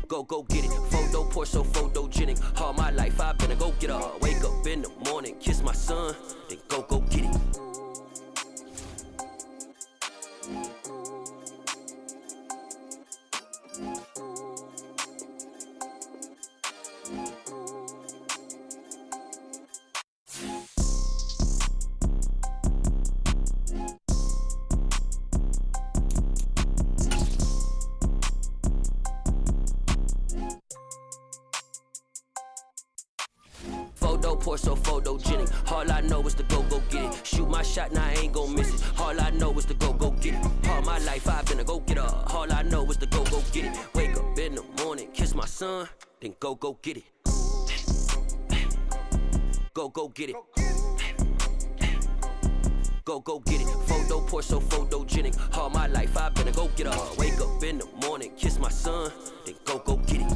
Go get it. Photo poor, so photogenic. All my life I've been a go getter. Wake up in the morning, kiss my son, then go get it. Photo poor, so photogenic. All I know is to go get it. Shoot my shot, now I ain't gon' miss it. All I know is to go get it. All my life I've been a go getter. All I know is to go get it. Wake up in the morning, kiss my son, then go get it. Go get it. Go get it. Photo poor, so photogenic. All my life I've been a go getter. Wake up in the morning, kiss my son, then go get it.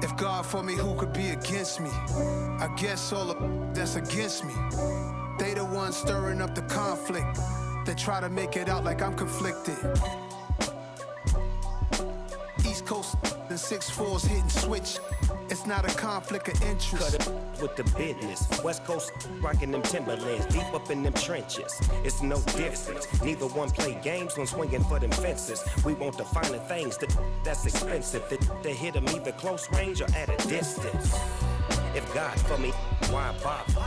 If God for me, who could be against me? I guess all of that's against me. They the ones stirring up the conflict. They try to make it out like I'm conflicted. East Coast and 6'4's hitting switch. It's not a conflict of interest. Cut it with the business. West Coast rocking them Timberlands, deep up in them trenches. It's no difference. Neither one play games when swinging for them fences. We want the finer things that's expensive. That hit them either close range or at a distance. If God for me, why bother?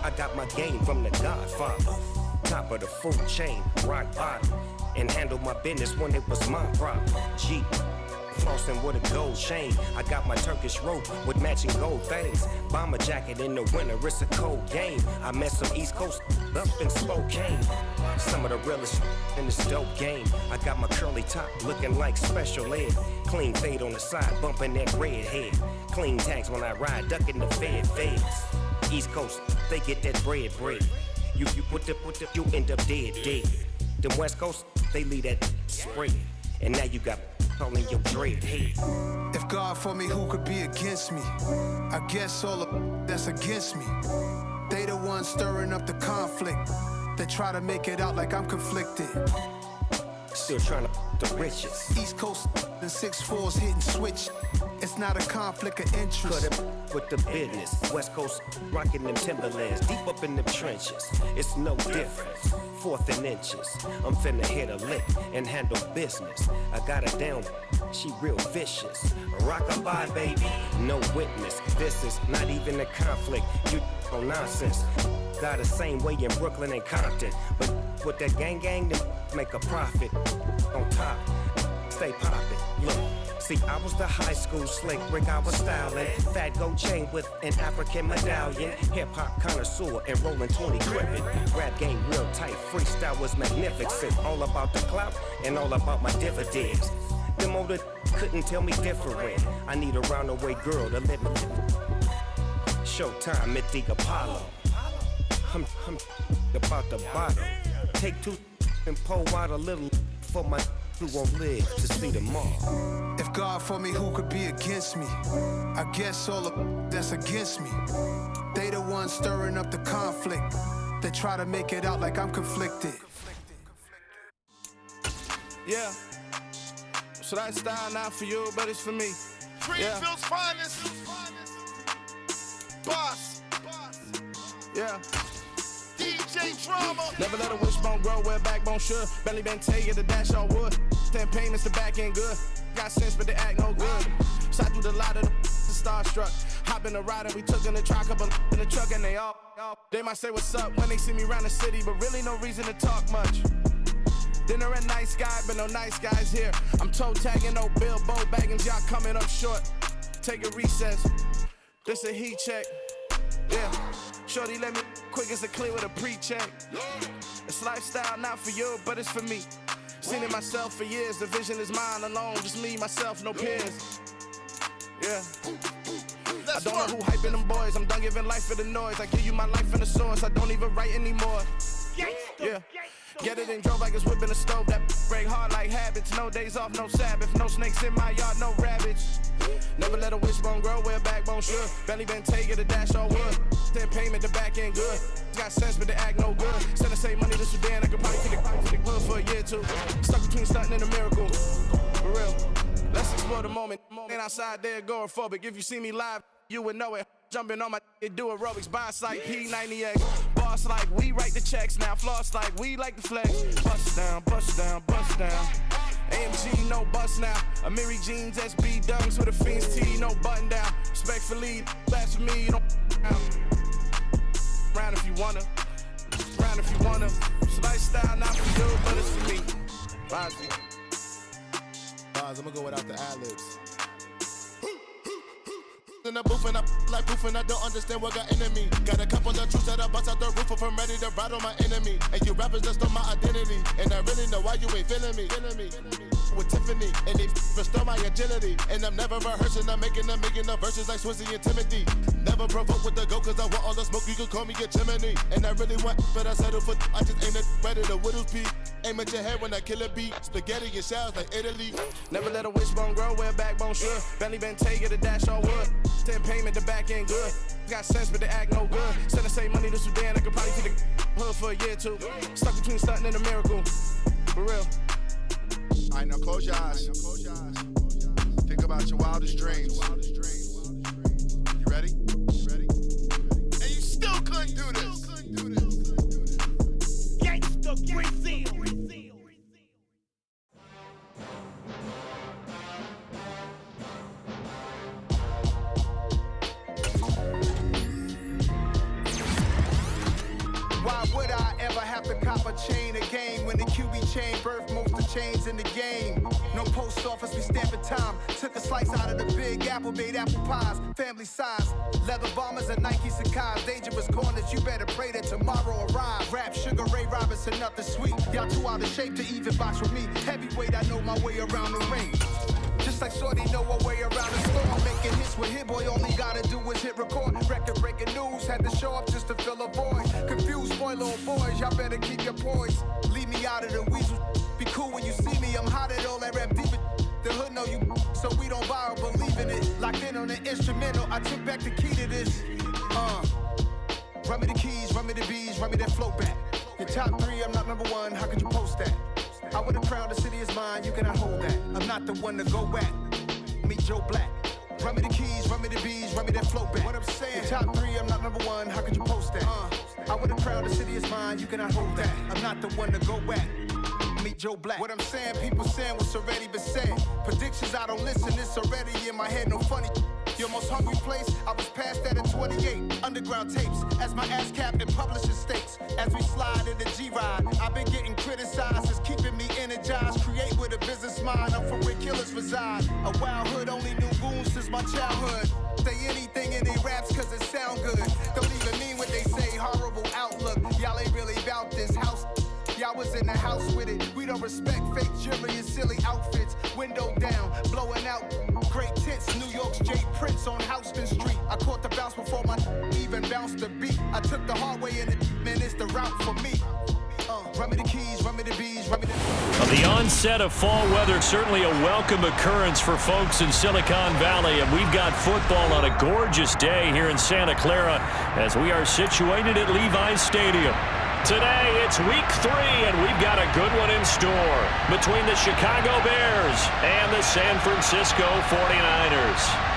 I got my game from the Godfather. Top of the food chain, rock bottom. And handle my business when it was my problem. G. Flossing with a gold chain. I got my Turkish rope with matching gold things. Bomber jacket in the winter, it's a cold game. I met some East Coast up in Spokane. Some of the realest in this dope game. I got my curly top looking like special ed. Clean fade on the side, bumping that red head. Clean tags when I ride, ducking the feds. East Coast, they get that bread. You end up dead. Them West Coast, they leave that spread. And now you got calling your dread head. If God for me, who could be against me? I guess all of that's against me. They the ones stirring up the conflict. They try to make it out like I'm conflicted. Still trying to the riches. East Coast and 6'4's hitting switch. It's not a conflict of interest. Cut it with the business. West Coast rocking them Timberlands, deep up in them trenches. It's no difference. Fourth and inches. I'm finna hit a lick and handle business. I got her down, she real vicious. Rock-a-bye, baby, no witness. This is not even a conflict. You on nonsense. Got the same way in Brooklyn and Compton. But with that gang, then make a profit. On top, stay poppin'. Look. See, I was the high school slick Rick, I was styling. Fat gold chain with an African medallion. Hip-hop connoisseur and rolling 20 crippin'. Rap game real tight, freestyle was magnificent. All about the clout and all about my dividends. Them older couldn't tell me different. I need a roundaway girl to live with. Showtime at the Apollo. I'm about the bottom. Take two and pour out a little for my who won't live to see tomorrow. If God for me, who could be against me? I guess all of that's against me. They the ones stirring up the conflict. They try to make it out like I'm conflicted. Yeah. So that style not for you, but it's for me. Greenfield's finest. Boss. Yeah. DJ Drama. Never let a wishbone grow where backbone should. Belly been tell you the dash on wood. 10 payments, the back end good. Got sense, but they act no good. Side through the lot of the starstruck. Hop in the ride and we took in the truck, couple in the truck and they all. They might say what's up when they see me around the city, but really no reason to talk much. Dinner a nice guy, but no nice guys here. I'm toe tagging, no Bilbo Baggins, y'all coming up short. Take a recess. This a heat check. Yeah. Shorty let me quick as a clear with a pre-check. It's lifestyle not for you, but it's for me. Seen it myself for years. The vision is mine alone. Just me, myself, no peers. Yeah. I don't know who hyping them boys. I'm done giving life for the noise. I give you my life in the source. I don't even write anymore. Yeah. Get it and drove like it's whipping a stove. That break hard like habits. No days off, no Sabbath. No snakes in my yard, no rabbits. Never let a wishbone grow where a backbone should. Belly been taking a dash all wood. Then payment, the back end good. Got sense, but they act no good. Send the same money to Sudan. I could probably take the hood for a year or two. Stuck between stunting and a miracle. For real. Let's explore the moment. Ain't outside there agoraphobic. If you see me live, you would know it. Jumping on my do aerobics, boss like P90X. Boss like we write the checks now. Floss like we like the flex. Bust down, bust down, bust down. AMG, no bust now. Amiri jeans, SB dunks with a Fiends T, no button down. Respectfully, that's for me, you don't round if you wanna. Round if you wanna. It's lifestyle, not for you, but it's for me. Bozzy. I'm gonna go without the ad-libs. In the booth and I like proof and I don't understand what got into me. Got a couple of truths that I bust out the roof if I'm ready to ride on my enemy. And you rappers just on my identity. And I really know why you ain't feeling me. With Tiffany and they restore my agility. And I'm never rehearsing, I'm making the verses like Swizzy and Timothy. Never provoke with the go cause I want all the smoke, you can call me a chimney. And I really want, but I settle for I just ain't ready to Whittles P. Aim at your head when I kill a beat. Spaghetti and shells like Italy. Never let a wishbone grow where a backbone should. Belly been taking a dash all wood. Then payment, the back end good. Got sense, but they act no good. Send the same money to Sudan, I could probably take the hood for a year or two. Stuck between stunting and a miracle. For real. All right, now close your eyes. Think about your wildest dreams. You ready? And you still couldn't do this. Gangsta Brazil. Why would I ever have to cop a chain again when the QB chain birthed most of the chains in the game? No post office, we stamping time. Took a slice out of the big apple, made apple pies, family size. Leather bombers and Nike Sacai's. Dangerous corners, you better pray that tomorrow arrives. Rap, Sugar Ray Robinson, nothing sweet. Y'all too out of shape to even box with me. Heavyweight, I know my way around the ring. Just like Shorty know her way around the store. I'm making hits with Hit Boy, all he gotta do is hit record. Record breaking news, had to show up just to fill a void. Confused boy, little boys, y'all better keep your poise. Leave me out of the weasel. Be cool when you see me, I'm hot at all that rap deep. The hood know you, so we don't borrow, believe in it. Locked in on the instrumental, I took back the key to this. Run me the keys, run me the bees, run me that flow back. Your top three, I'm not number one, how could you post that? I would've crowned the city is mine, you cannot hold that. I'm not the one to go at. Meet Joe Black. Run me the keys, run me the bees, run me that flow back. What I'm saying, your top three, I'm not number one, how could you post that? I would've crowned the city is mine, you cannot hold that. I'm not the one to go at. Meet Joe Black. What I'm saying, people saying what's already been said. Predictions, I don't listen, it's already in my head, no funny. Your most hungry place, I was past that at 28. Underground tapes, as my ass cap in publishing states. As we slide in the G-Ride, I've been getting criticized, it's keeping me energized. Create with a business mind, I'm from where killers reside. A wild hood, only knew goons since my childhood. Say anything in they raps cause it sound good. Don't even mean what they say, horrible outlook. Y'all ain't really about this house. Y'all was in the house with it. We don't respect fake jewelry and silly outfits. Window down, blowing out great tits. New York's J. Prince on Houston Street. I caught the bounce before my even bounced the beat. I took the hard way in it, man, it's the route for me. Run me the keys, run me the bees, run me the... The onset of fall weather, certainly a welcome occurrence for folks in Silicon Valley, and we've got football on a gorgeous day here in Santa Clara as we are situated at Levi's Stadium. Today, it's week 3, and we've got a good one in store between the Chicago Bears and the San Francisco 49ers.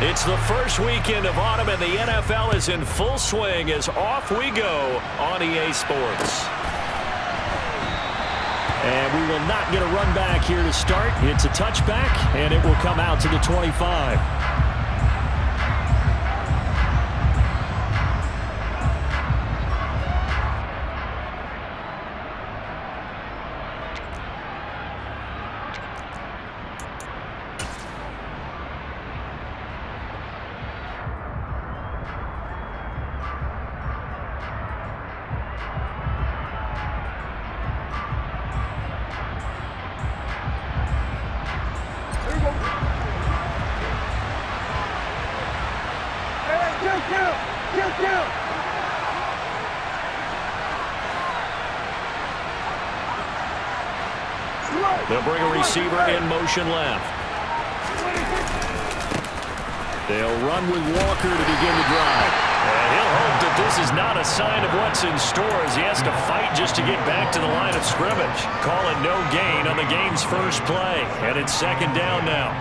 It's the first weekend of autumn, and the NFL is in full swing as off we go on EA Sports. And we will not get a run back here to start. It's a touchback, and it will come out to the 25. They'll bring a receiver in motion left. They'll run with Walker to begin the drive. And he'll hope that this is not a sign of what's in store as he has to fight just to get back to the line of scrimmage. Call it no gain on the game's first play. And it's second down now.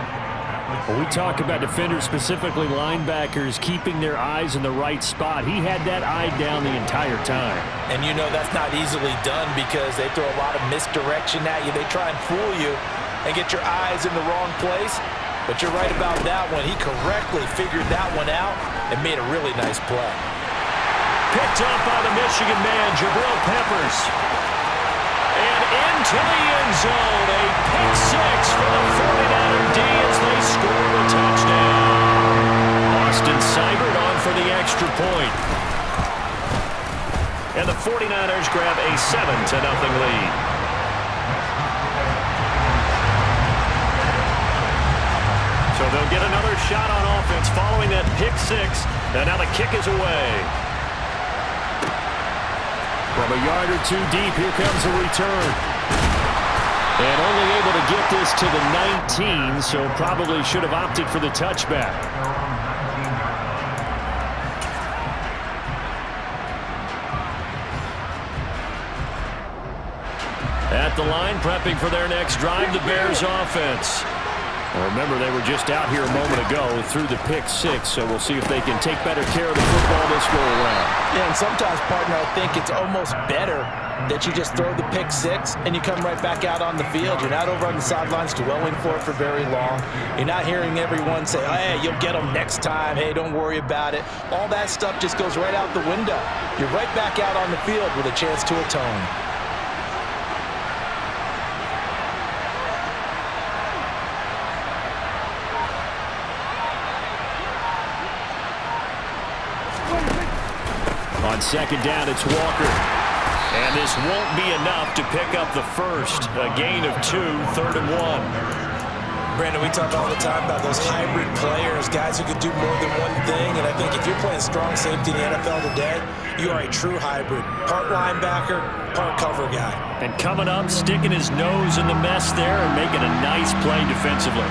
When we talk about defenders, specifically linebackers, keeping their eyes in the right spot, he had that eye down the entire time. And you know that's not easily done because they throw a lot of misdirection at you. They try and fool you and get your eyes in the wrong place. But you're right about that one. He correctly figured that one out and made a really nice play. Picked up by the Michigan man, Jabril Peppers. And into the end zone, a pick six for the 49er D as they score a touchdown. Austin Seibert on for the extra point. And the 49ers grab a 7-0 lead. So they'll get another shot on offense following that pick six. And now the kick is away. From a yard or two deep, here comes a return. And only able to get this to the 19, so probably should have opted for the touchback. At the line, prepping for their next drive, the Bears offense. Remember, they were just out here a moment ago through the pick six, so we'll see if they can take better care of the football this go around. Yeah, and sometimes, partner, I think it's almost better that you just throw the pick six and you come right back out on the field. You're not over on the sidelines dwelling for it for very long. You're not hearing everyone say, hey, you'll get them next time. Hey, don't worry about it. All that stuff just goes right out the window. You're right back out on the field with a chance to atone. On second down, it's Walker. And this won't be enough to pick up the first. A gain of 2, 3rd and 1. Brandon, we talk all the time about those hybrid players, guys who can do more than one thing. And I think if you're playing strong safety in the NFL today, you are a true hybrid. Part linebacker, part cover guy. And coming up, sticking his nose in the mess there and making a nice play defensively.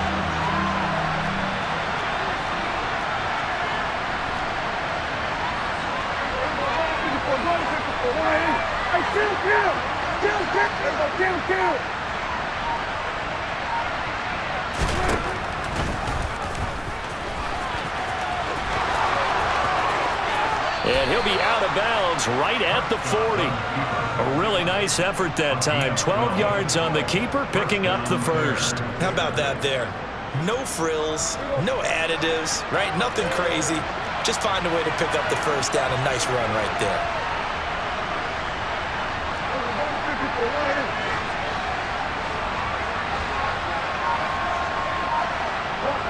And he'll be out of bounds right at the 40. A really nice effort that time. 12 yards on the keeper, picking up the first. How about that there? No frills, no additives, right? Nothing crazy. Just find a way to pick up the first down. A nice run right there.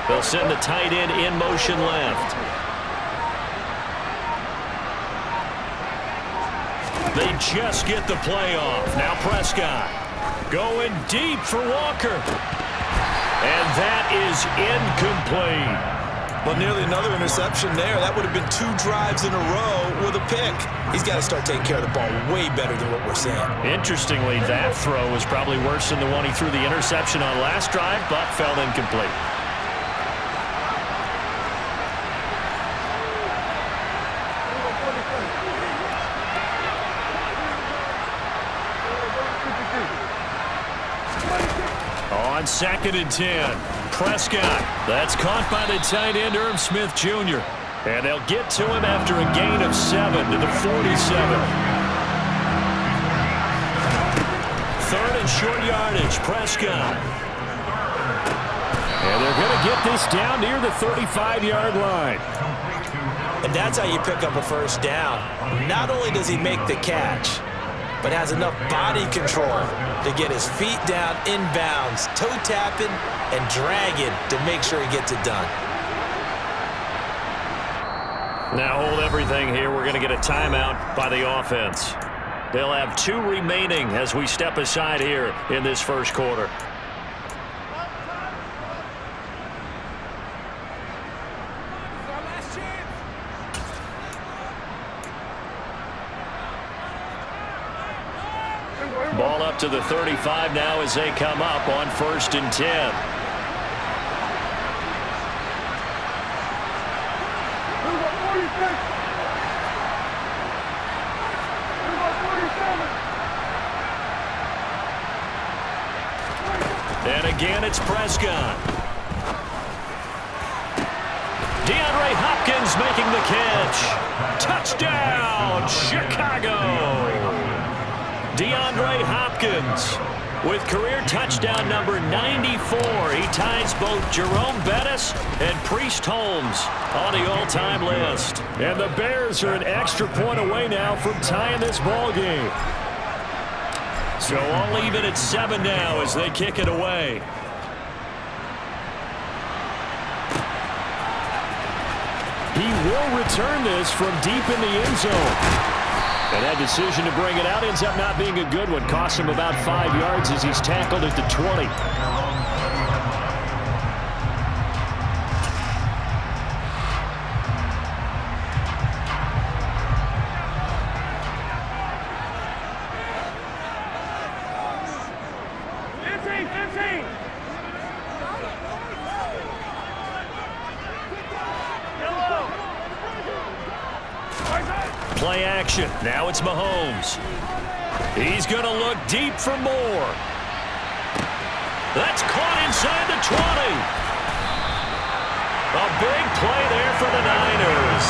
They'll send the tight end in motion left. They just get the play off. Now Prescott going deep for Walker. And that is incomplete. Well, nearly another interception there. That would have been 2 drives in a row with a pick. He's got to start taking care of the ball way better than what we're seeing. Interestingly, that throw was probably worse than the one he threw the interception on last drive, but fell incomplete. On 2nd and 10, Prescott. That's caught by the tight end, Irv Smith Jr. And they'll get to him after a gain of 7 to the 47. 3rd and short yardage, Prescott. And they're going to get this down near the 35-yard line. And that's how you pick up a first down. Not only does he make the catch, but has enough body control to get his feet down inbounds, toe tapping and dragging to make sure he gets it done. Now hold everything here. We're going to get a timeout by the offense. They'll have 2 remaining as we step aside here in this first quarter. Ball up to the 35 now as they come up on 1st and 10. And again, it's Prescott. DeAndre Hopkins making the catch. Touchdown, Chicago. DeAndre Hopkins with career touchdown number 94. He ties both Jerome Bettis and Priest Holmes on the all-time list. And the Bears are an extra point away now from tying this ball game. So all even at 7 now as they kick it away. He will return this from deep in the end zone. And that decision to bring it out ends up not being a good one. Costs him about 5 yards as he's tackled at the 20. Play action. Now it's Mahomes. He's going to look deep for more. That's caught inside the 20. A big play there for the Niners.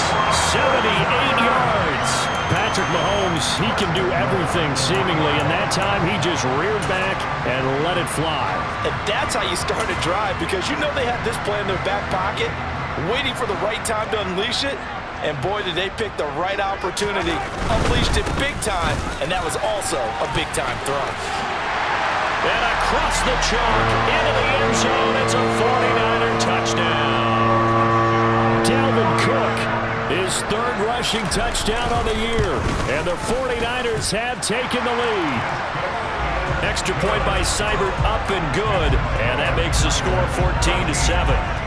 78 yards. Patrick Mahomes, he can do everything seemingly, and that time he just reared back and let it fly. And that's how you start a drive, because you know they had this play in their back pocket, waiting for the right time to unleash it. And boy, did they pick the right opportunity. Unleashed it big time, and that was also a big-time throw. And across the chalk, into the end zone, it's a 49er touchdown. Dalvin Cook, his 3rd rushing touchdown on the year. And the 49ers have taken the lead. Extra point by Seibert, up and good. And that makes the score 14-7.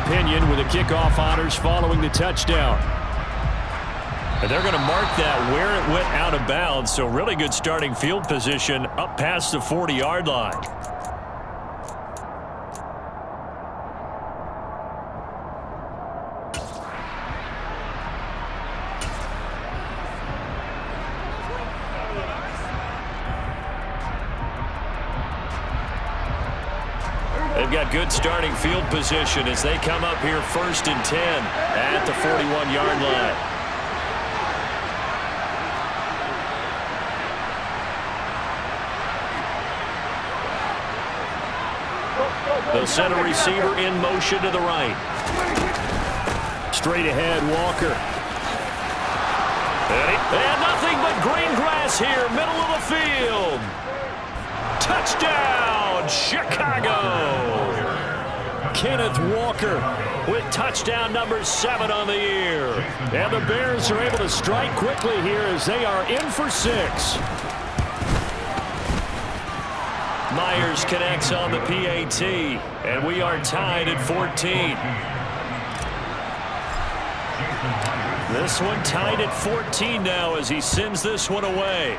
Pinion with the kickoff honors following the touchdown. And they're going to mark that where it went out of bounds, so really good starting field position up past the 40-yard line. They've got good starting field position as they come up here 1st and 10 at the 41-yard line. They'll send a receiver in motion to the right. Straight ahead, Walker. And nothing but green grass here, middle of the field. Touchdown, Chicago! Kenneth Walker with touchdown number 7 on the year. And the Bears are able to strike quickly here as they are in for 6. Myers connects on the PAT, and we are tied at 14. This one tied at 14 now as he sends this one away.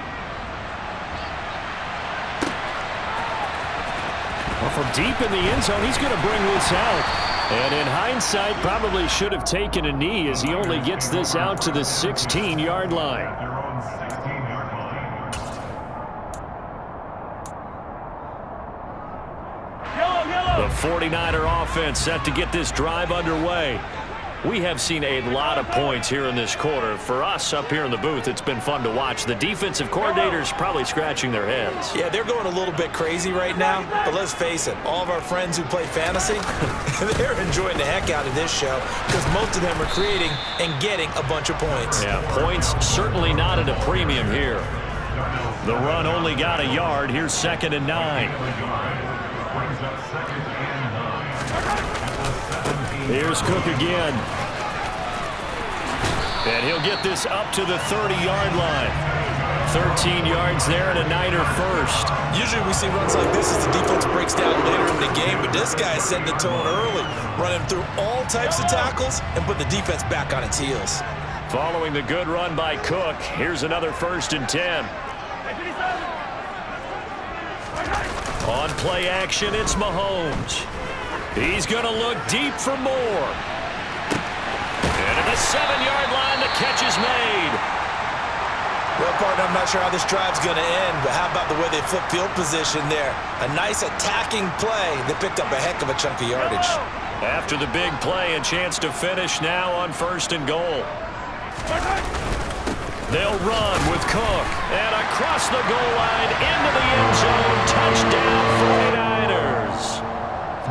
From deep in the end zone, he's going to bring this out. And in hindsight, probably should have taken a knee as he only gets this out to the 16-yard line. The 49er offense set to get this drive underway. We have seen a lot of points here in this quarter. For us up here in the booth, it's been fun to watch. The defensive coordinators probably scratching their heads. Yeah, they're going a little bit crazy right now. But let's face it, all of our friends who play fantasy, they're enjoying the heck out of this show because most of them are creating and getting a bunch of points. Yeah, points certainly not at a premium here. The run only got a yard. Here's 2nd and 9. Here's Cook again. And he'll get this up to the 30-yard line. 13 yards there and a Niner first. Usually we see runs like this as the defense breaks down later in the game, but this guy set the tone early, running through all types of tackles and put the defense back on its heels. Following the good run by Cook, here's another 1st and 10. On play action, it's Mahomes. He's going to look deep for more. And at the 7-yard line, the catch is made. Well, partner, I'm not sure how this drive's going to end, but how about the way they flip field position there? A nice attacking play that picked up a heck of a chunk of yardage. After the big play, a chance to finish now on 1st and goal. They'll run with Cook, and across the goal line into the end zone. Touchdown 49ers.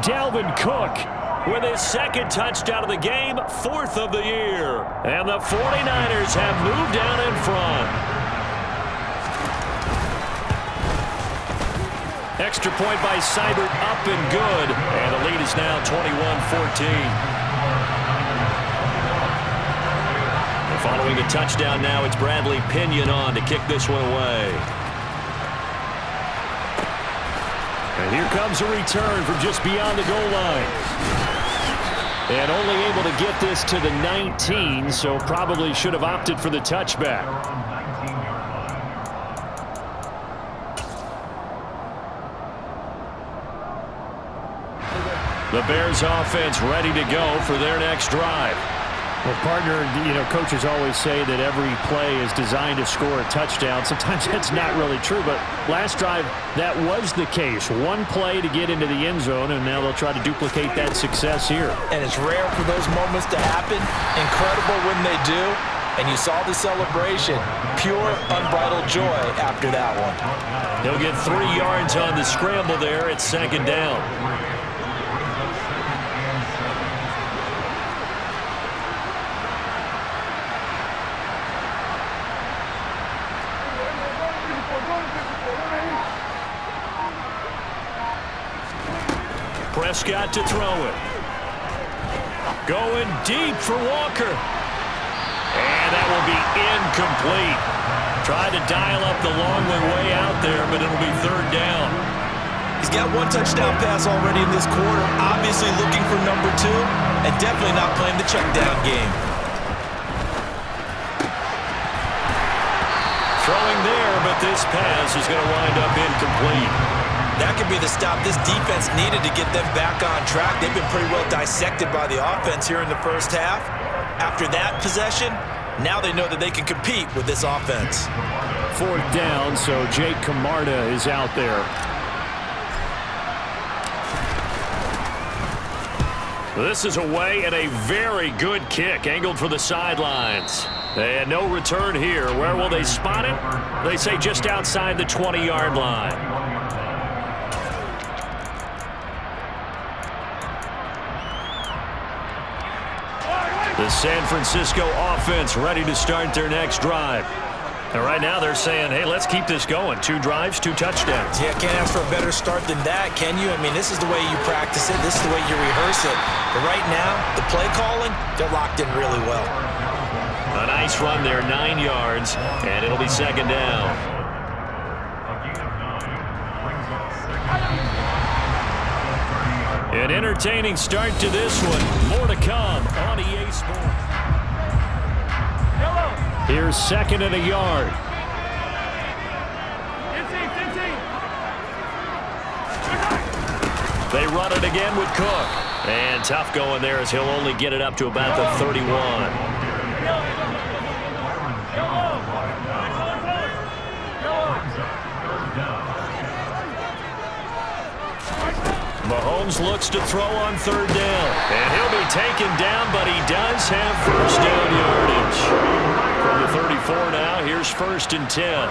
Dalvin Cook with his 2nd touchdown of the game, 4th of the year. And the 49ers have moved down in front. Extra point by Seibert, up and good. And the lead is now 21-14. Following a touchdown now, it's Bradley Pinion on to kick this one away. And here comes a return from just beyond the goal line. And only able to get this to the 19, so probably should have opted for the touchback. The Bears offense ready to go for their next drive. Well, partner, coaches always say that every play is designed to score a touchdown. Sometimes that's not really true, but last drive, that was the case. One play to get into the end zone, and now they'll try to duplicate that success here. And it's rare for those moments to happen. Incredible when they do. And you saw the celebration. Pure, unbridled joy after that one. He'll get 3 yards on the scramble there. It's 2nd down. Prescott to throw it. Going deep for Walker. And that will be incomplete. Tried to dial up the long way out there, but it'll be 3rd down. He's got 1 touchdown pass already in this quarter. Obviously looking for number 2, and definitely not playing the check down game. Throwing there, but this pass is going to wind up incomplete. That could be the stop this defense needed to get them back on track. They've been pretty well dissected by the offense here in the first half. After that possession, now they know that they can compete with this offense. 4th down, so Jake Camarda is out there. This is away and a very good kick, angled for the sidelines. And no return here. Where will they spot it? They say just outside the 20-yard line. The San Francisco offense ready to start their next drive. And right now they're saying, hey, let's keep this going. 2 drives, 2 touchdowns. Yeah, can't ask for a better start than that, can you? I mean, this is the way you practice it. This is the way you rehearse it. But right now, the play calling, they're locked in really well. A nice run there, 9 yards, and it'll be 2nd down. An entertaining start to this one. More to come on EA Sports. Here's 2nd and a yard. They run it again with Cook. And tough going there as he'll only get it up to about the 31. Mahomes looks to throw on 3rd down. And he'll be taken down, but he does have 1st down yardage. From the 34 now, here's 1st and 10.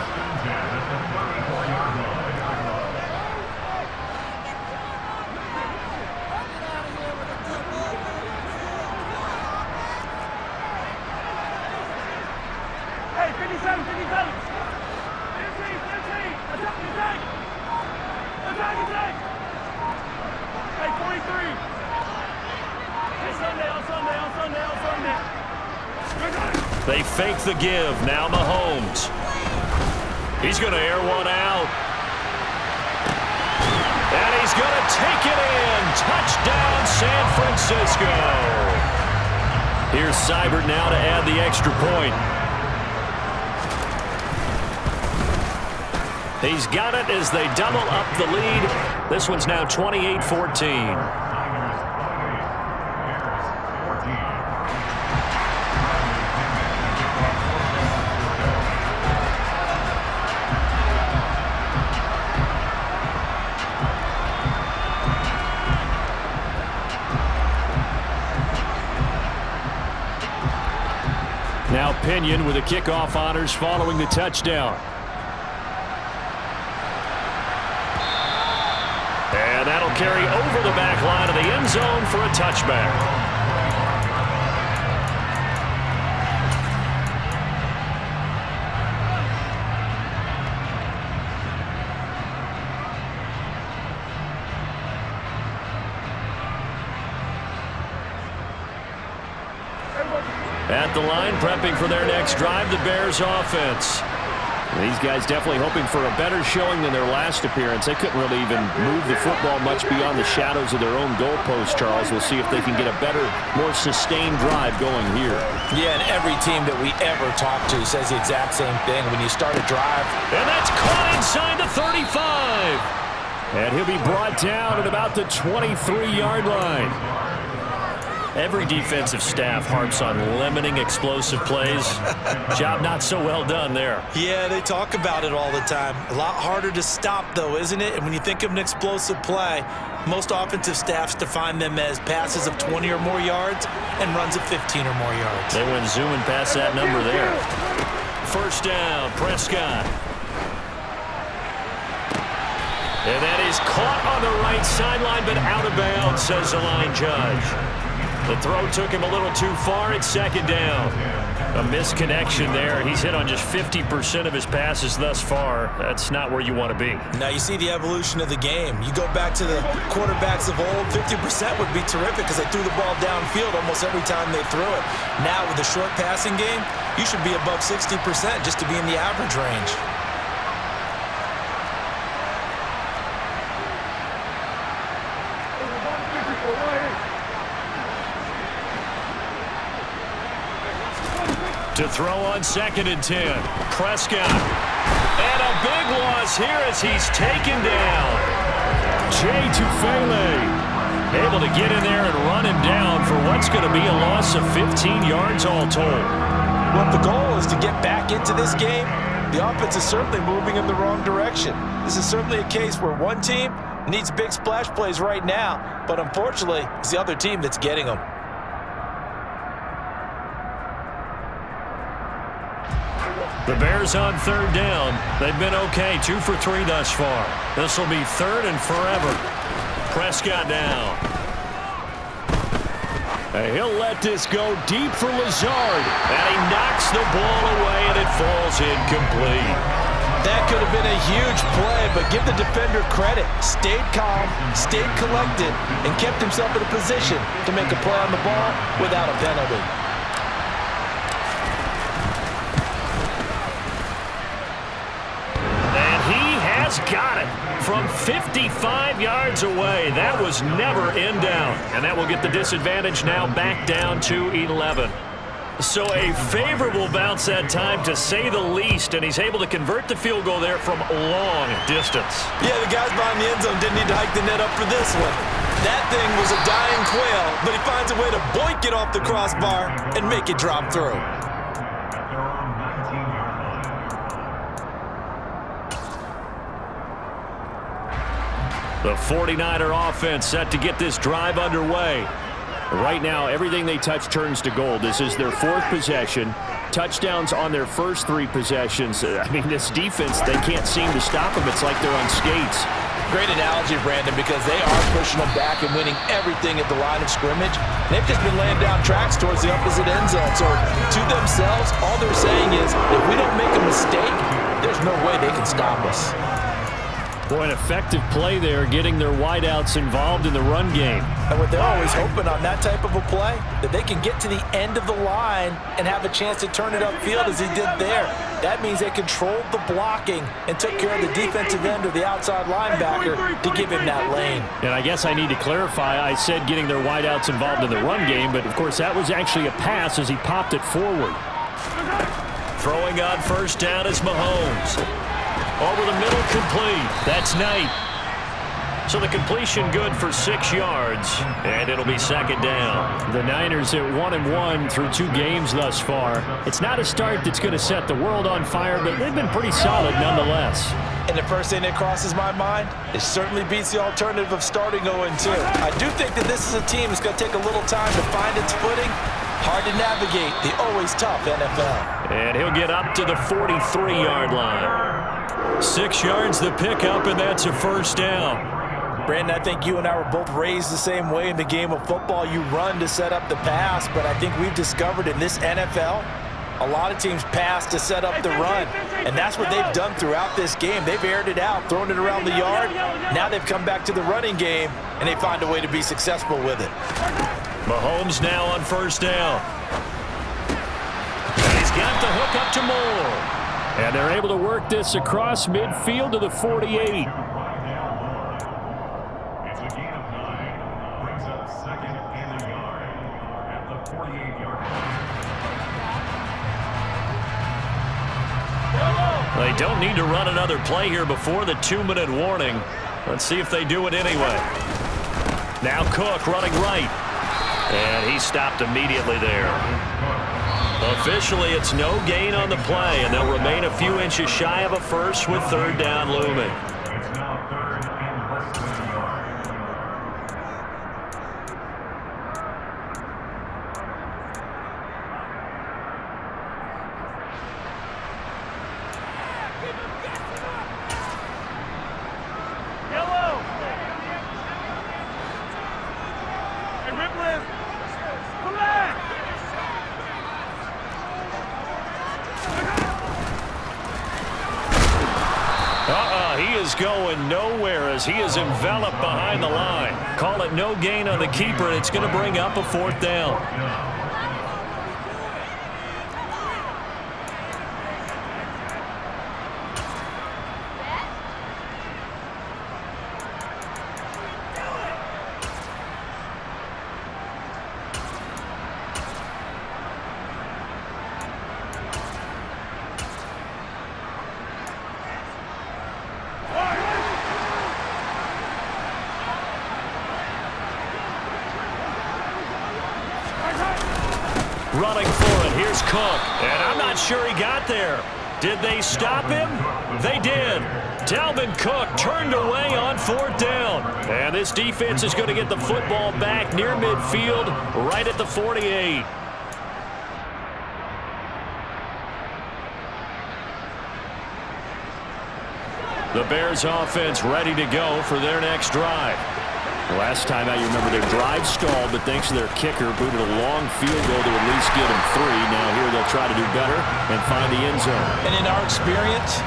They fake the give. Now Mahomes. He's going to air one out. And he's going to take it in. Touchdown, San Francisco. Here's Seibert now to add the extra point. He's got it as they double up the lead. This one's now 28-14. Now Pinion with the kickoff honors following the touchdown. And that'll carry over the back line of the end zone for a touchback. At the line, prepping for their next drive, the Bears offense. These guys definitely hoping for a better showing than their last appearance. They couldn't really even move the football much beyond the shadows of their own goalpost, Charles. We'll see if they can get a better, more sustained drive going here. Yeah, and every team that we ever talk to says the exact same thing. When you start a drive. And that's caught inside the 35. And he'll be brought down at about the 23-yard line. Every defensive staff harps on limiting explosive plays. Job not so well done there. Yeah, they talk about it all the time. A lot harder to stop, though, isn't it? And when you think of an explosive play, most offensive staffs define them as passes of 20 or more yards and runs of 15 or more yards. They went zooming past that number there. First down, Prescott. And that is caught on the right sideline, but out of bounds, says the line judge. The throw took him a little too far at second down. A misconnection there. He's hit on just 50% of his passes thus far. That's not where you want to be. Now you see the evolution of the game. You go back to the quarterbacks of old, 50% would be terrific because they threw the ball downfield almost every time they threw it. Now with the short passing game, you should be above 60% just to be in the average range. To throw on 2nd and 10. Prescott. And a big loss here as he's taken down. Jay Tufele able to get in there and run him down for what's going to be a loss of 15 yards all told. Well, if the goal is to get back into this game, the offense is certainly moving in the wrong direction. This is certainly a case where one team needs big splash plays right now, but unfortunately, it's the other team that's getting them. The Bears on 3rd down. They've been okay, 2 for 3 thus far. This will be 3rd and forever. Prescott down. And he'll let this go deep for Lazard. And he knocks the ball away, and it falls incomplete. That could have been a huge play, but give the defender credit. Stayed calm, stayed collected, and kept himself in a position to make a play on the ball without a penalty. Got it from 55 yards away. That was never in down. And that will get the disadvantage now back down to 11. So a favorable bounce that time, to say the least. And he's able to convert the field goal there from long distance. Yeah, the guys behind the end zone didn't need to hike the net up for this one. That thing was a dying quail, but he finds a way to boink it off the crossbar and make it drop through. The 49er offense set to get this drive underway. Right now, everything they touch turns to gold. This is their 4th possession. Touchdowns on their first 3 possessions. I mean, this defense, they can't seem to stop them. It's like they're on skates. Great analogy, Brandon, because they are pushing them back and winning everything at the line of scrimmage. They've just been laying down tracks towards the opposite end zone. So to themselves, all they're saying is, if we don't make a mistake, there's no way they can stop us. Boy, an effective play there, getting their wideouts involved in the run game. And what they're always hoping on that type of a play, that they can get to the end of the line and have a chance to turn it upfield as he did there. That means they controlled the blocking and took care of the defensive end or the outside linebacker to give him that lane. And I guess I need to clarify, I said getting their wideouts involved in the run game, but of course that was actually a pass as he popped it forward. Throwing on first down is Mahomes. Over the middle, complete. That's Knight. So the completion good for 6 yards, and it'll be second down. The Niners at 1-1 through 2 games thus far. It's not a start that's going to set the world on fire, but they've been pretty solid nonetheless. And the first thing that crosses my mind, it certainly beats the alternative of starting 0-2. I do think that this is a team that's going to take a little time to find its footing. Hard to navigate the always tough NFL. And he'll get up to the 43-yard line. 6 yards the pickup, and that's a first down. Brandon, I think you and I were both raised the same way in the game of football. You run to set up the pass, but I think we've discovered in this NFL, a lot of teams pass to set up the run, and that's what they've done throughout this game. They've aired it out, thrown it around the yard. Now they've come back to the running game, and they find a way to be successful with it. Mahomes now on first down. And he's got the hook up to Moore. And they're able to work this across midfield to the 48. They don't need to run another play here before the 2-minute warning. Let's see if they do it anyway. Now Cook running right. And he stopped immediately there. Officially, it's no gain on the play, and they'll remain a few inches shy of a first with third down looming. Going nowhere as he is enveloped behind the line. Call it no gain on the keeper, and it's going to bring up a fourth down. Running for it. Here's Cook. And I'm not sure he got there. Did they stop him? They did. Dalvin Cook turned away on fourth down. And this defense is going to get the football back near midfield, right at the 48. The Bears offense ready to go for their next drive. Last time out, you remember their drive stalled, but thanks to their kicker, booted a long field goal to at least get them 3. Now here they'll try to do better and find the end zone. And in our experience,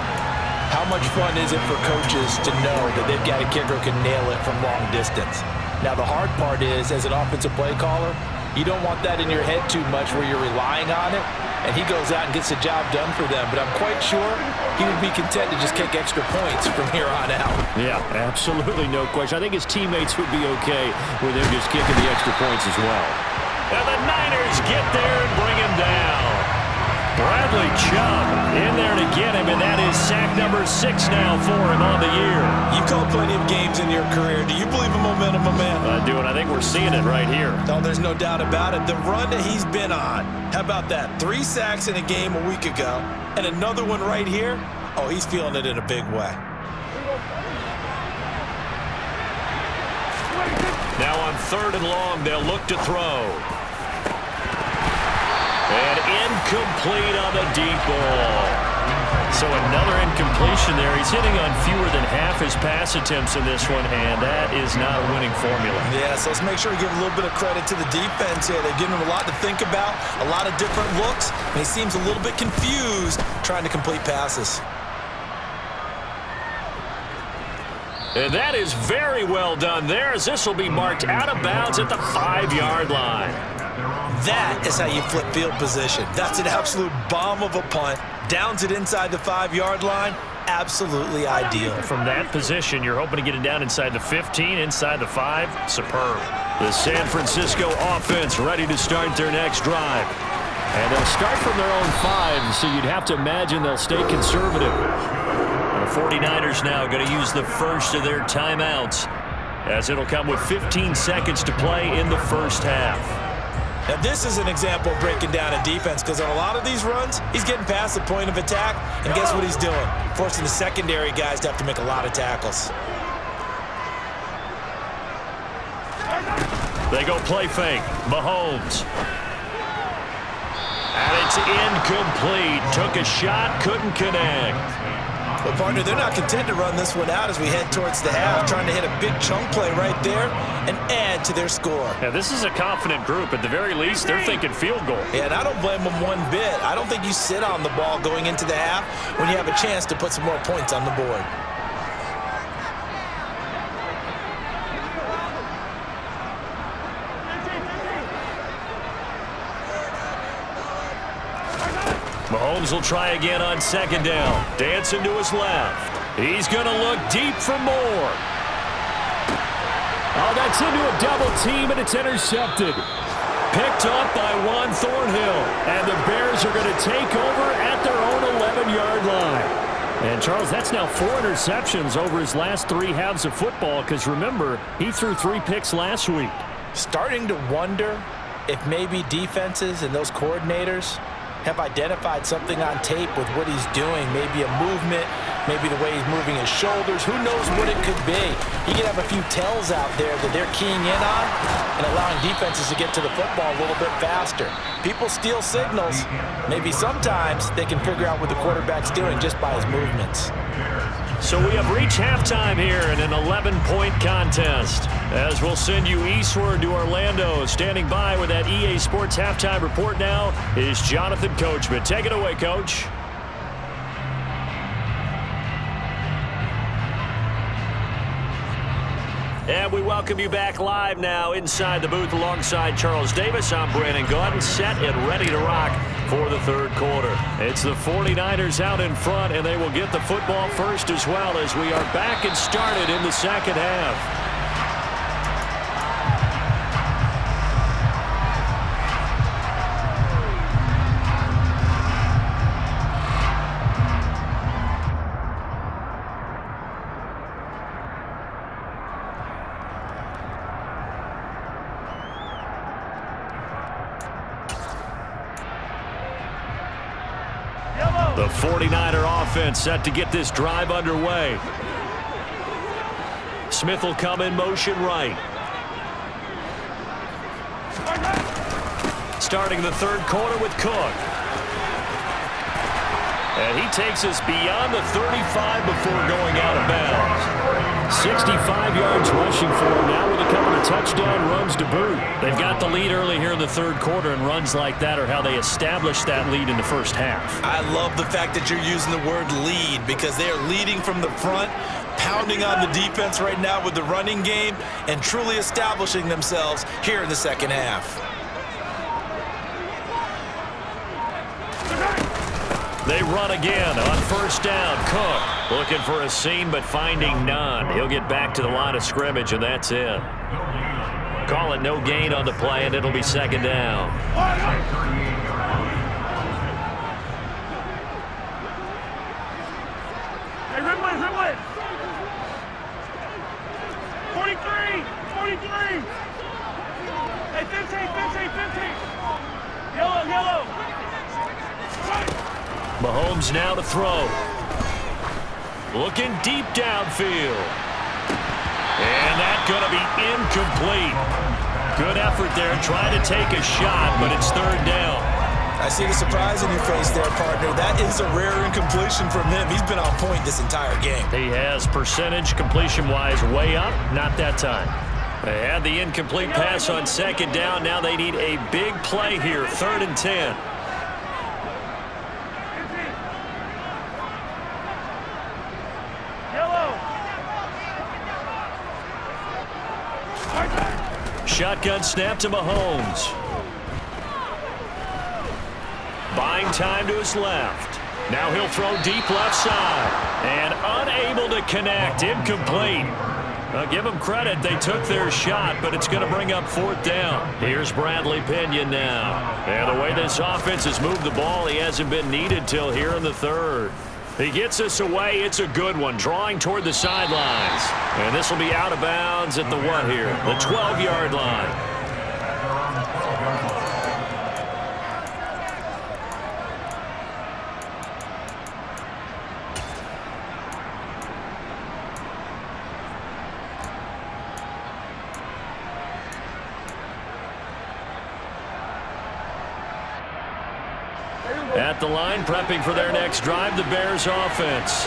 how much fun is it for coaches to know that they've got a kicker who can nail it from long distance? Now the hard part is, as an offensive play caller, you don't want that in your head too much where you're relying on it, and he goes out and gets the job done for them. But I'm quite sure he would be content to just kick extra points from here on out. Yeah, absolutely no question. I think his teammates would be okay with him just kicking the extra points as well. And the Niners get there and bring him down. Bradley Chubb in there to get him, and that is sack number 6 now for him on the year. You've called plenty of games in your career. Do you believe in momentum, my man? I do, and I think we're seeing it right here. No, there's no doubt about it. The run that he's been on, how about that? 3 sacks in a game a week ago, and another one right here. Oh, he's feeling it in a big way. Now on 3rd and long, they'll look to throw. And incomplete on the deep ball. So another incompletion there. He's hitting on fewer than half his pass attempts in this one, and that is not a winning formula. Yeah, so let's make sure we give a little bit of credit to the defense here. They've given him a lot to think about, a lot of different looks, and he seems a little bit confused trying to complete passes. And that is very well done there, as this will be marked out of bounds at the 5-yard line. That is how you flip field position. That's an absolute bomb of a punt. Downs it inside the 5-yard line. Absolutely ideal. From that position, you're hoping to get it down inside the 15, inside the 5. Superb. The San Francisco offense ready to start their next drive. And they'll start from their own 5, so you'd have to imagine they'll stay conservative. And the 49ers now going to use the first of their timeouts, as it'll come with 15 seconds to play in the first half. Now, this is an example of breaking down a defense, because on a lot of these runs, he's getting past the point of attack, and guess what he's doing? Forcing the secondary guys to have to make a lot of tackles. They go play fake. Mahomes. And it's incomplete. Took a shot, couldn't connect. But, partner, they're not content to run this one out as we head towards the half, trying to hit a big chunk play right there and add to their score. Yeah, this is a confident group. At the very least, they're thinking field goal. Yeah, and I don't blame them one bit. I don't think you sit on the ball going into the half when you have a chance to put some more points on the board. Mahomes will try again on second down. Dancing to his left. He's going to look deep for more. Oh, that's into a double team, and it's intercepted. Picked up by Juan Thornhill. And the Bears are going to take over at their own 11-yard line. And, Charles, that's now 4 interceptions over his last 3 halves of football, because, remember, he threw 3 picks last week. Starting to wonder if maybe defenses and those coordinators have identified something on tape with what he's doing. Maybe a movement, maybe the way he's moving his shoulders. Who knows what it could be? He could have a few tells out there that they're keying in on and allowing defenses to get to the football a little bit faster. People steal signals. Maybe sometimes they can figure out what the quarterback's doing just by his movements. So we have reached halftime here in an 11-point contest, as we'll send you eastward to Orlando. Standing by with that EA Sports halftime report now is Jonathan Coachman. Take it away, Coach. And we welcome you back live now inside the booth alongside Charles Davis. I'm Brandon Gaudin, set and ready to rock for the third quarter. It's the 49ers out in front, and they will get the football first as well, as we are back and started in the second half. The 49er offense set to get this drive underway. Smith will come in motion right. Starting the third quarter with Cook. And he takes us beyond the 35 before going out of bounds. 65 yards rushing for him now with a couple of touchdown runs to boot. They've got the lead early here in the third quarter, and runs like that are how they establish that lead in the first half. I love the fact that you're using the word lead, because they are leading from the front, pounding on the defense right now with the running game, and truly establishing themselves here in the second half. They run again on first down. Cook looking for a seam, but finding none. He'll get back to the line of scrimmage, and that's it. Call it no gain on the play, and it'll be second down. Hey, Ridley! 43! 43! Hey, 15! Yellow! Mahomes now to throw. Looking deep downfield. And that's going to be incomplete. Good effort there, trying to take a shot, but it's third down. I see the surprise in your face there, partner. That is a rare incompletion from him. He's been on point this entire game. He has percentage completion-wise way up. Not that time. They had the incomplete pass on second down. Now they need a big play here, 3rd and 10. Shotgun snap to Mahomes. Buying time to his left. Now he'll throw deep left side. And unable to connect. Incomplete. Give them credit. They took their shot, but it's going to bring up 4th down. Here's Bradley Pinion now. And the way this offense has moved the ball, he hasn't been needed till here in the 3rd. He gets us away. It's a good one. Drawing toward the sidelines. And this will be out of bounds at the what here? The 12-yard line. At the line, prepping for their next drive, the Bears offense.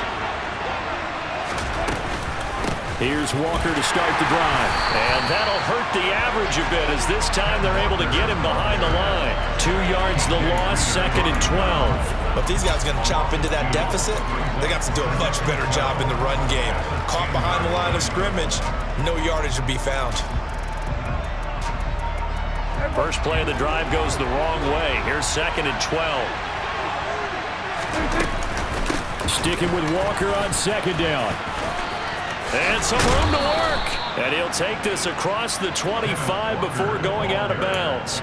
Here's Walker to start the drive. And that'll hurt the average a bit as this time they're able to get him behind the line. 2 yards the loss, 2nd and 12. If these guys are going to chop into that deficit, they got to do a much better job in the run game. Caught behind the line of scrimmage, no yardage to be found. First play of the drive goes the wrong way. Here's 2nd and 12. Sticking with Walker on 2nd down. And some room to work. And he'll take this across the 25 before going out of bounds.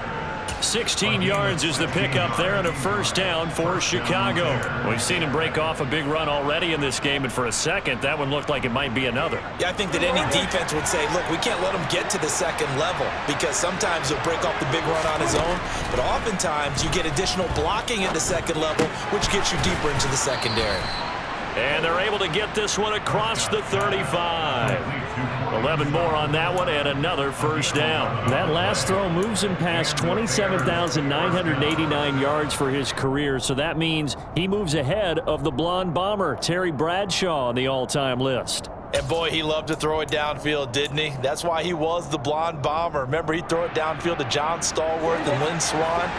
16 yards is the pickup there and a 1st down for Chicago. We've seen him break off a big run already in this game, and for a second, that one looked like it might be another. Yeah, I think that any defense would say, look, we can't let him get to the 2nd level because sometimes he'll break off the big run on his own, but oftentimes you get additional blocking at the 2nd level, which gets you deeper into the secondary. And they're able to get this one across the 35. 11 more on that one and another 1st down. That last throw moves him past 27,989 yards for his career, so that means he moves ahead of the blonde bomber, Terry Bradshaw, on the all-time list. And boy, he loved to throw it downfield, didn't he? That's why he was the blonde bomber. Remember, he'd throw it downfield to John Stallworth and Lynn Swann.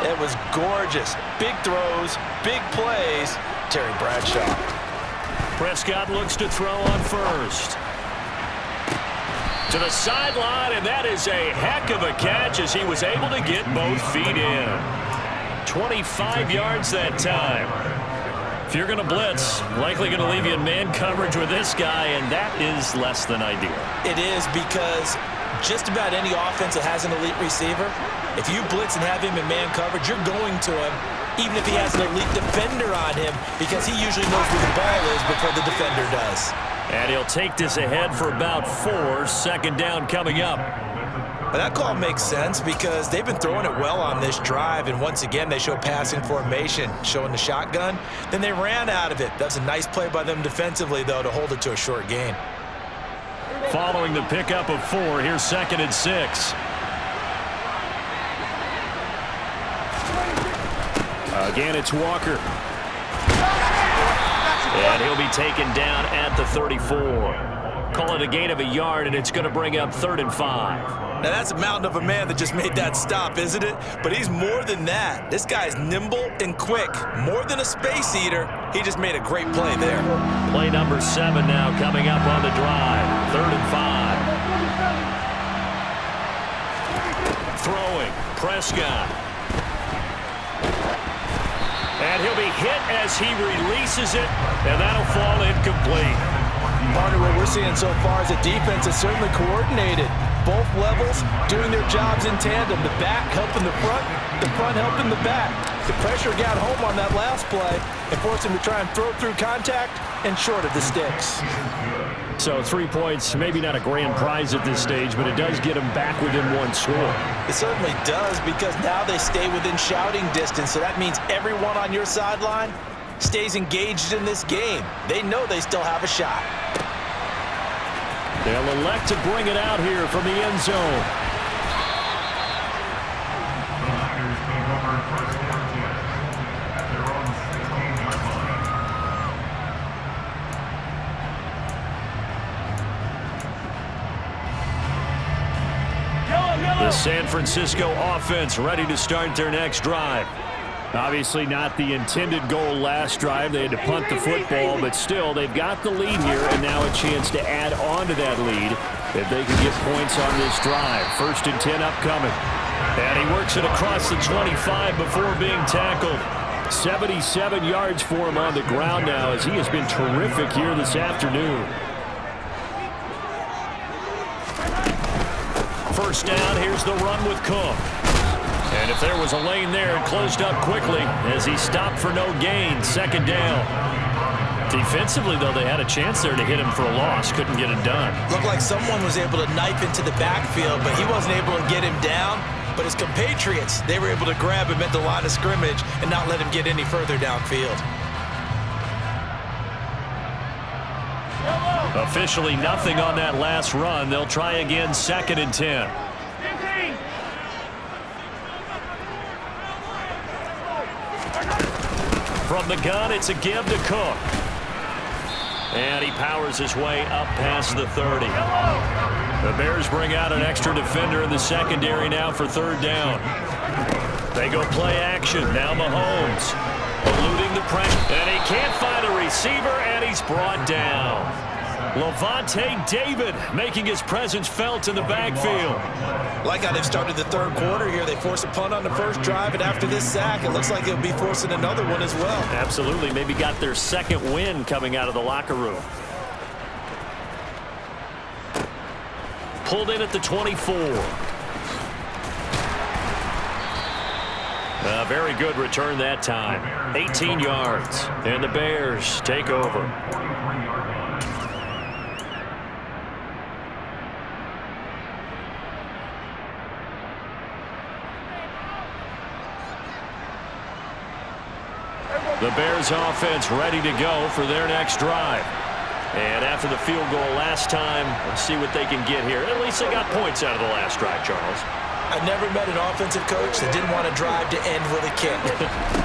It was gorgeous. Big throws, big plays. Terry Bradshaw. Prescott looks to throw on 1st. To the sideline, and that is a heck of a catch as he was able to get both feet in. 25 yards that time. If you're going to blitz, likely going to leave you in man coverage with this guy, and that is less than ideal. It is, because just about any offense that has an elite receiver, if you blitz and have him in man coverage, you're going to him, even if he has an elite defender on him, because he usually knows where the ball is before the defender does. And he'll take this ahead for about 4. 2nd down coming up. But that call makes sense because they've been throwing it well on this drive, and once again they show passing formation, showing the shotgun. Then they ran out of it. That's a nice play by them defensively, though, to hold it to a short gain. Following the pickup of 4, here's 2nd and 6. Again, it's Walker. And he'll be taken down at the 34. Call it a gain of a yard, and it's going to bring up 3rd and 5. Now, that's a mountain of a man that just made that stop, isn't it? But he's more than that. This guy's nimble and quick. More than a space eater. He just made a great play there. Play number 7 now coming up on the drive. 3rd and 5. Throwing. Prescott. And he'll be hit as he releases it, and that'll fall incomplete. Partner, what we're seeing so far is a defense that's certainly coordinated. Both levels doing their jobs in tandem. The back helping the front helping the back. The pressure got home on that last play and forced him to try and throw through contact and short of the sticks. So 3 points, maybe not a grand prize at this stage, but it does get them back within 1 score. It certainly does, because now they stay within shouting distance, so that means everyone on your sideline stays engaged in this game. They know they still have a shot. They'll elect to bring it out here from the end zone. The San Francisco offense ready to start their next drive. Obviously not the intended goal last drive. They had to punt the football, but still they've got the lead here, and now a chance to add on to that lead if they can get points on this drive. 1st and 10 upcoming. And he works it across the 25 before being tackled. 77 yards for him on the ground now as he has been terrific here this afternoon. 1st down, here's the run with Cook. And if there was a lane there, it closed up quickly as he stopped for no gain. 2nd down. Defensively, though, they had a chance there to hit him for a loss. Couldn't get it done. Looked like someone was able to knife into the backfield, but he wasn't able to get him down. But his compatriots, they were able to grab him at the line of scrimmage and not let him get any further downfield. Officially nothing on that last run. They'll try again, 2nd and 10. From the gun, it's a give to Cook. And he powers his way up past the 30. The Bears bring out an extra defender in the secondary now for 3rd down. They go play action. Now Mahomes eluding the pressure. And he can't find a receiver, and he's brought down. Lavonte David making his presence felt in the backfield. Like how they've started the 3rd quarter here. They force a punt on the 1st drive, and after this sack, it looks like they'll be forcing another one as well. Absolutely. Maybe got their 2nd win coming out of the locker room. Pulled in at the 24. A very good return that time. 18 yards. And the Bears take over. The Bears offense ready to go for their next drive. And after the field goal last time, let's see what they can get here. At least they got points out of the last drive, Charles. I've never met an offensive coach that didn't want to drive to end with a kick.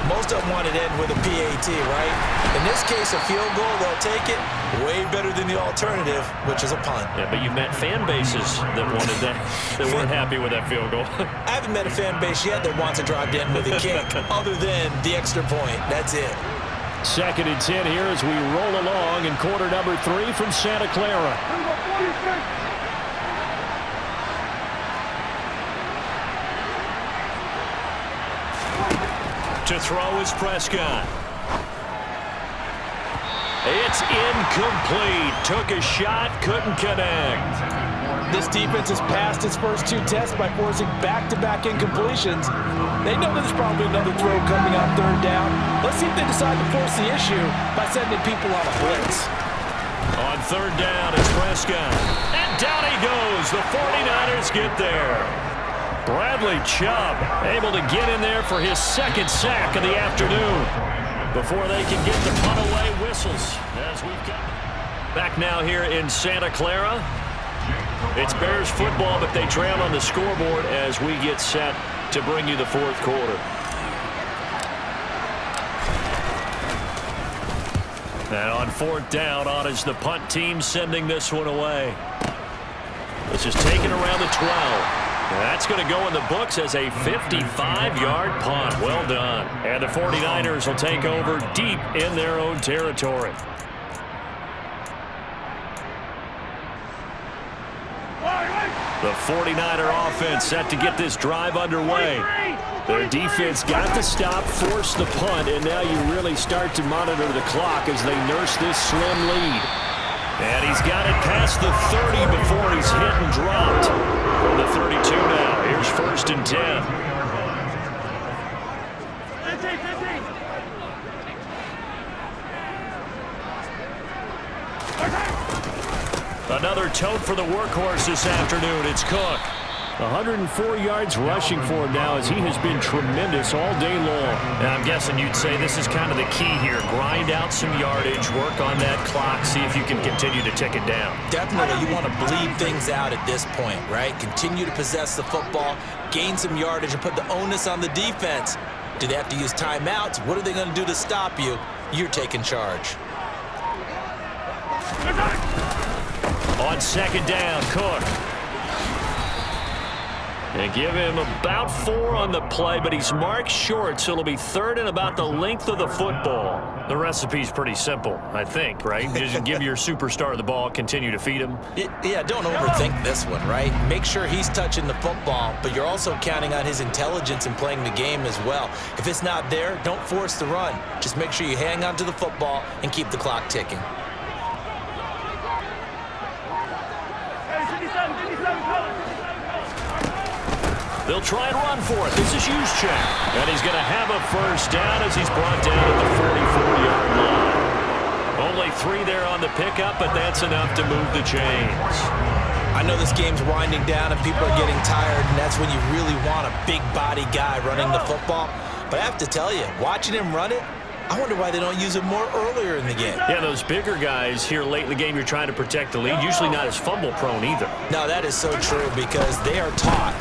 Most of them wanted to end with a PAT, right? In this case, a field goal, they'll take it. Way better than the alternative, which is a punt. Yeah, but you met fan bases that wanted that, that weren't happy with that field goal. I haven't met a fan base yet that wants to drive to end with a kick, other than the extra point. That's it. 2nd and 10 here as we roll along in quarter number 3 from Santa Clara. To throw is Prescott. It's incomplete. Took a shot, couldn't connect. This defense has passed its first 2 tests by forcing back-to-back incompletions. They know there's probably another throw coming on 3rd down. Let's see if they decide to force the issue by sending people on a blitz. On 3rd down, it's Prescott. And down he goes. The 49ers get there. Bradley Chubb able to get in there for his 2nd sack of the afternoon before they can get the punt away whistles. As we've got back now here in Santa Clara. It's Bears football, but they trail on the scoreboard as we get set to bring you the 4th quarter. And on 4th down, on is the punt team sending this one away. This is taken around the 12. That's going to go in the books as a 55-yard punt. Well done. And the 49ers will take over deep in their own territory. The 49er offense set to get this drive underway. Their defense got the stop, forced the punt, and now you really start to monitor the clock as they nurse this slim lead. And he's got it past the 30 before he's hit and dropped. From the 32 now, here's 1st and 10. Another tote for the workhorse this afternoon. It's Cook. 104 yards rushing for him now as he has been tremendous all day long. And I'm guessing you'd say this is kind of the key here. Grind out some yardage, work on that clock, see if you can continue to tick it down. Definitely, you want to bleed things out at this point, right? Continue to possess the football, gain some yardage, and put the onus on the defense. Do they have to use timeouts? What are they going to do to stop you? You're taking charge. On 2nd down, Cook. They give him about 4 on the play, but he's marked short, so it'll be 3rd and about the length of the football. The recipe's pretty simple, I think, right? Just give your superstar the ball, continue to feed him. Yeah, don't overthink this one, right? Make sure he's touching the football, but you're also counting on his intelligence in playing the game as well. If it's not there, don't force the run. Just make sure you hang on to the football and keep the clock ticking. They'll try and run for it. This is Juszczyk. And he's going to have a first down as he's brought down at the 44-yard line. Only 3 there on the pickup, but that's enough to move the chains. I know this game's winding down and people are getting tired, and that's when you really want a big body guy running the football. But I have to tell you, watching him run it, I wonder why they don't use him more earlier in the game. Yeah, those bigger guys here late in the game, you're trying to protect the lead, usually not as fumble-prone either. No, that is so true because they are taught.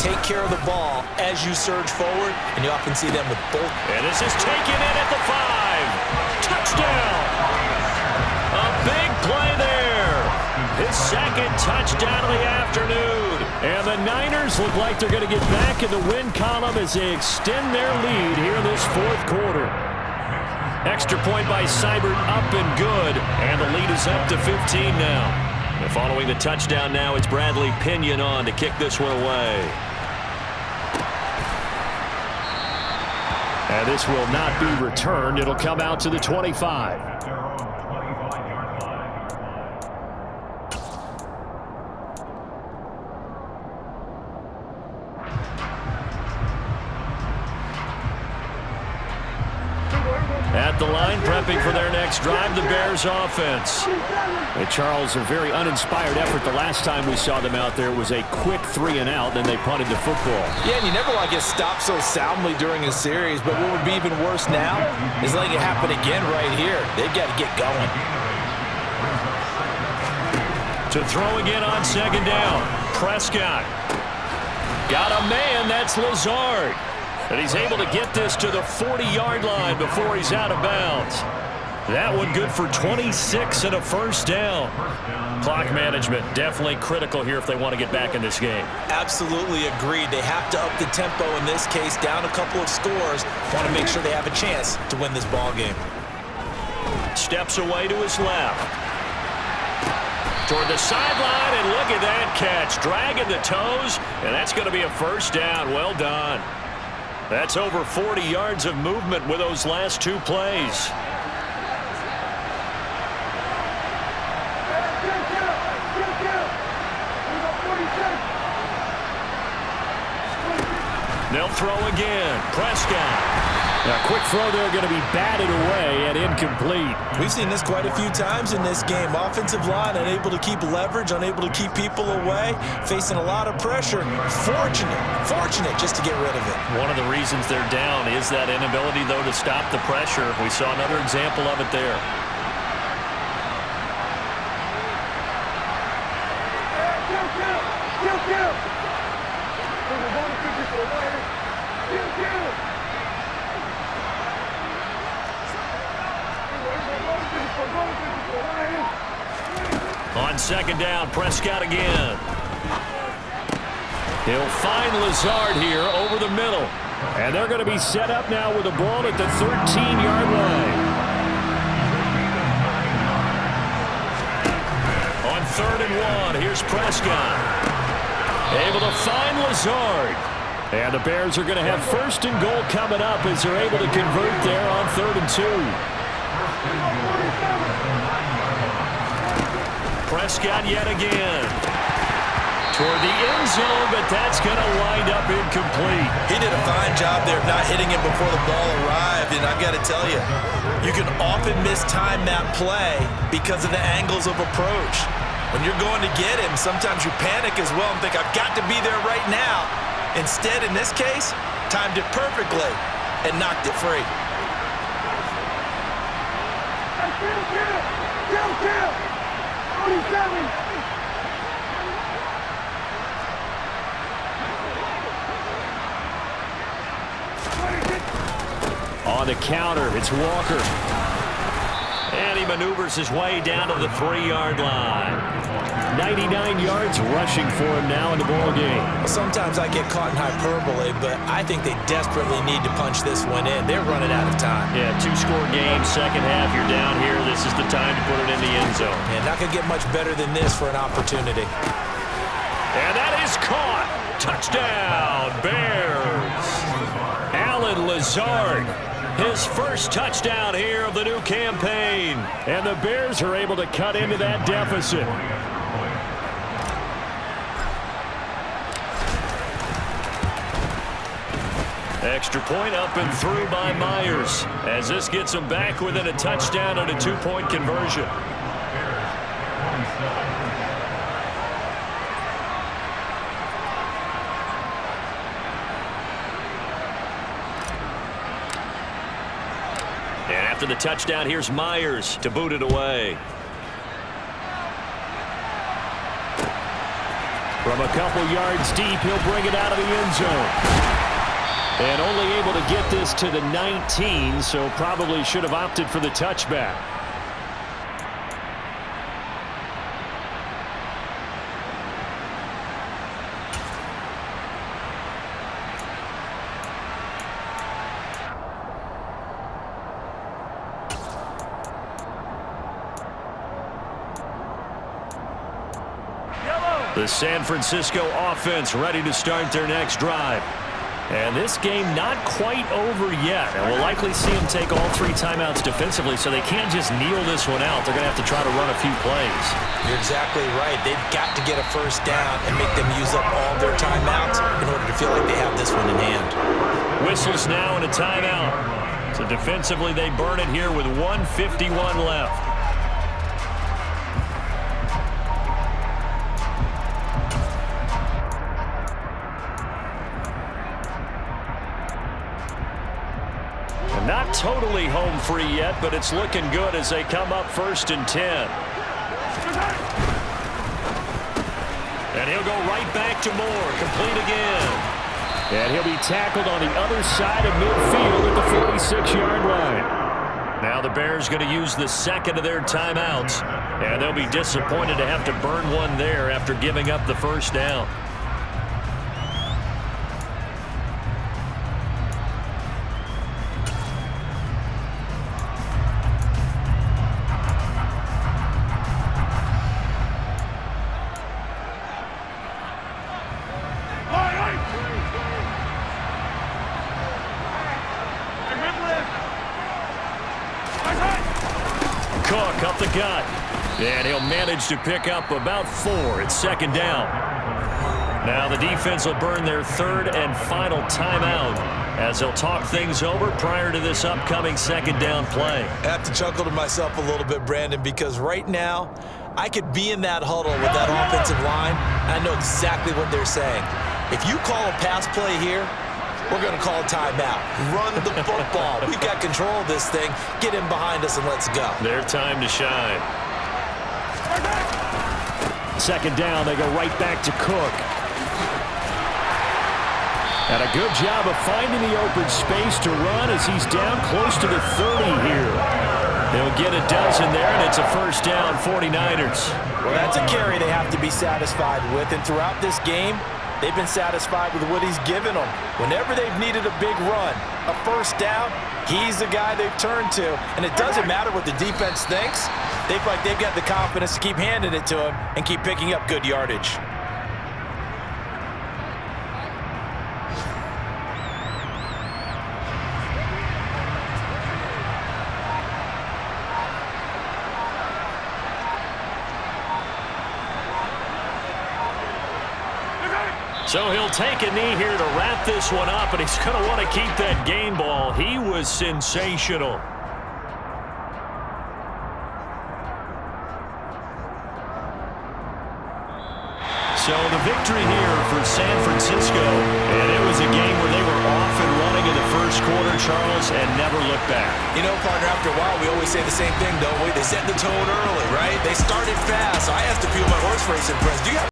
Take care of the ball as you surge forward, and you often see them with both. And this is taken in at the 5. Touchdown! A big play there. His 2nd touchdown of the afternoon. And the Niners look like they're going to get back in the win column as they extend their lead here in this 4th quarter. Extra point by Seibert, up and good. And the lead is up to 15 now. And following the touchdown now, it's Bradley Pinion on to kick this one away. And this will not be returned. It'll come out to the 25. At the line, prepping for their next drive, the Bears offense. Hey, Charles, a very uninspired effort. The last time we saw them out there was a quick 3-and-out, then they punted the football. Yeah, and you never want to get stopped so soundly during a series, but what would be even worse now is letting it happen again right here. They've got to get going. To throw again on 2nd down. Prescott. Got a man, that's Lazard. And he's able to get this to the 40-yard line before he's out of bounds. That one good for 26 and a first down. Clock management definitely critical here if they want to get back in this game. Absolutely agreed. They have to up the tempo in this case, down a couple of scores. Want to make sure they have a chance to win this ball game. Steps away to his left. Toward the sideline, and look at that catch. Dragging the toes, and that's going to be a first down. Well done. That's over 40 yards of movement with those last 2 plays. They'll throw again. Prescott. A quick throw there going to be batted away and incomplete. We've seen this quite a few times in this game. Offensive line unable to keep leverage, unable to keep people away, facing a lot of pressure. Fortunate just to get rid of it. One of the reasons they're down is that inability, though, to stop the pressure. We saw another example of it there. On 2nd down, Prescott again. He'll find Lazard here over the middle. And they're going to be set up now with the ball at the 13-yard line. On 3rd and 1, here's Prescott. Able to find Lazard. And the Bears are going to have 1st and goal coming up as they're able to convert there on 3rd and 2. Prescott yet again. Toward the end zone, but that's going to wind up incomplete. He did a fine job there of not hitting him before the ball arrived, and I've got to tell you, you can often mistime that play because of the angles of approach. When you're going to get him, sometimes you panic as well and think, I've got to be there right now. Instead, in this case, timed it perfectly and knocked it free. On the counter, it's Walker. And he maneuvers his way down to the 3-yard line. 99 yards rushing for him now in the ball game. Sometimes I get caught in hyperbole, but I think they desperately need to punch this one in. They're running out of time. Yeah, 2-score game, second half, you're down here. This is the time to put it in the end zone. And not going to get much better than this for an opportunity. And that is caught. Touchdown, Bears. Allen Lazard, his first touchdown here of the new campaign. And the Bears are able to cut into that deficit. Extra point up and through by Myers, as this gets them back within a touchdown and a 2-point conversion. And after the touchdown, here's Myers to boot it away. From a couple yards deep, he'll bring it out of the end zone. And only able to get this to the 19, so probably should have opted for the touchback. The San Francisco offense ready to start their next drive. And this game not quite over yet. And we'll likely see them take all 3 timeouts defensively, so they can't just kneel this one out. They're going to have to try to run a few plays. You're exactly right. They've got to get a first down and make them use up all their timeouts in order to feel like they have this one in hand. Whistles now and a timeout. So defensively, they burn it here with 1:51 left. Not totally home free yet, but it's looking good as they come up 1st and 10. And he'll go right back to Moore, complete again. And he'll be tackled on the other side of midfield at the 46-yard line. Now the Bears going to use the second of their timeouts, and they'll be disappointed to have to burn one there after giving up the first down. Cook up the gut, and he'll manage to pick up about 4. It's 2nd down. Now the defense will burn their 3rd and final timeout as they'll talk things over prior to this upcoming 2nd down play. I have to chuckle to myself a little bit, Brandon, because right now I could be in that huddle with that offensive line, and I know exactly what they're saying. If you call a pass play here, we're going to call a timeout. Run the football. We've got control of this thing. Get in behind us and let's go. Their time to shine. 2nd down, they go right back to Cook. And a good job of finding the open space to run as he's down close to the 30 here. They'll get a dozen there, and it's a first down, 49ers. Well, that's a carry they have to be satisfied with. And throughout this game, they've been satisfied with what he's given them. Whenever they've needed a big run, a first down, he's the guy they've turned to. And it doesn't matter what the defense thinks. They feel like they've got the confidence to keep handing it to him and keep picking up good yardage. So he'll take a knee here to wrap this one up, and he's going to want to keep that game ball. He was sensational. So the victory here for San Francisco, and it was a game where they were off and running in the first quarter, Charles, and never looked back. You know, partner, after a while, we always say the same thing, don't we? They set the tone early, right? They started fast. So I asked a few of my horse racing friends, do you have